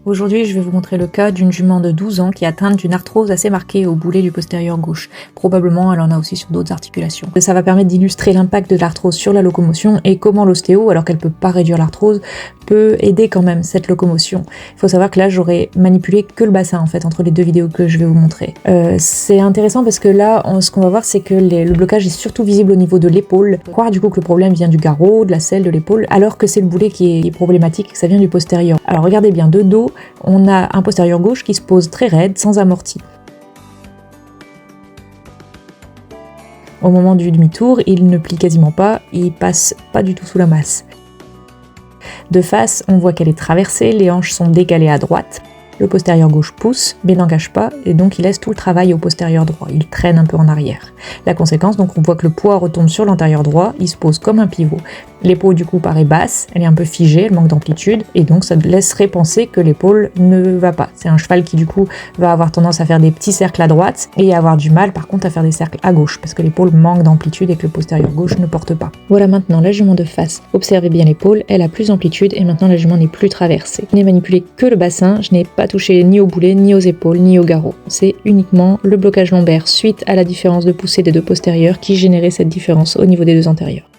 Aujourd'hui, je vais vous montrer le cas d'une jument de 12 ans qui est atteinte d'une arthrose assez marquée au boulet du postérieur gauche. Probablement, elle en a aussi sur d'autres articulations. Ça va permettre d'illustrer l'impact de l'arthrose sur la locomotion et comment l'ostéo, alors qu'elle peut pas réduire l'arthrose, peut aider quand même cette locomotion. Il faut savoir que là, j'aurais manipulé que le bassin en fait entre les deux vidéos que je vais vous montrer. C'est intéressant parce que là, ce qu'on va voir, c'est que le blocage est surtout visible au niveau de l'épaule. Croire du coup que le problème vient du garrot, de la selle, de l'épaule, alors que c'est le boulet qui est problématique, que ça vient du postérieur. Alors regardez bien, de dos, on a un postérieur gauche qui se pose très raide, sans amorti. Au moment du demi-tour, il ne plie quasiment pas, il passe pas du tout sous la masse. De face, on voit qu'elle est traversée, les hanches sont décalées à droite. Le postérieur gauche pousse, mais n'engage pas, et donc il laisse tout le travail au postérieur droit, il traîne un peu en arrière. La conséquence, donc on voit que le poids retombe sur l'antérieur droit, il se pose comme un pivot. L'épaule du coup paraît basse, elle est un peu figée, elle manque d'amplitude, et donc ça laisserait penser que l'épaule ne va pas. C'est un cheval qui du coup va avoir tendance à faire des petits cercles à droite, et avoir du mal par contre à faire des cercles à gauche, parce que l'épaule manque d'amplitude et que le postérieur gauche ne porte pas. Voilà maintenant la jument de face. Observez bien l'épaule, elle a plus d'amplitude, et maintenant la jument n'est plus traversée. Je n'ai manipulé que le bassin, je n'ai pas touché ni au boulet, ni aux épaules, ni au garrot. C'est uniquement le blocage lombaire suite à la différence de poussée des deux postérieurs qui générait cette différence au niveau des deux antérieurs.